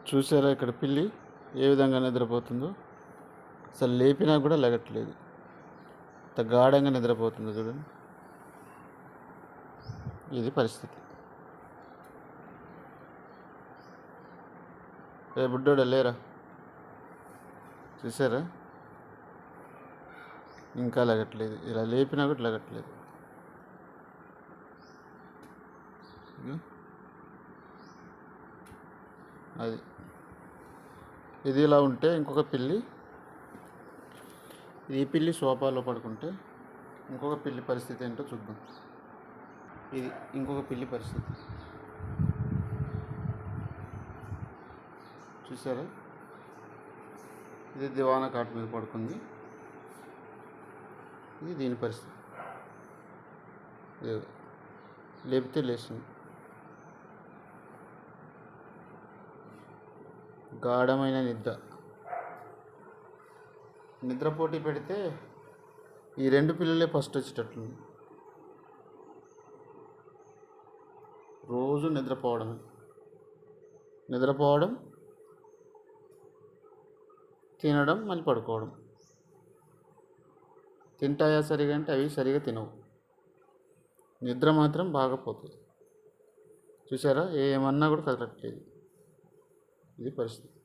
చూసారా ఇక్కడ పిల్లి ఏ విధంగా నిద్రపోతుందో? అసలు లేపినా కూడా లెగట్లేదు. ఇంత గాఢంగా నిద్రపోతుందో చూడండి. ఇది పరిస్థితి. బుడ్డోడా లేరా? చూసారా? ఇంకా లెగట్లేదు. ఇలా లేపినా కూడా లెగట్లేదు. అది ఇది ఇలా ఉంటే ఇంకొక పిల్లి, ఈ పిల్లి సోఫాలో పడుకుంటే ఇంకొక పిల్లి పరిస్థితి ఏంటో చూద్దాం. ఇది ఇంకొక పిల్లి పరిస్థితి. చూసారా? ఇది దివానా కాట్ మీద పడుకుంది. ఇది దీని పరిస్థితి. లేపితే లేచింది. గాఢమైన నిద్ర పోటీ పెడితే ఈ రెండు పిల్లలే ఫస్ట్ వచ్చేటట్లుంది. రోజు నిద్రపోవడం, తినడం, మళ్ళీ పడుకోవడం. తింటాయా సరిగా అంటే అవి సరిగా తినవు. నిద్ర మాత్రం బాగా పోతుంది. చూసారా? ఏమన్నా కూడా కదలట్లేదు. ఇది పరిస్థితి.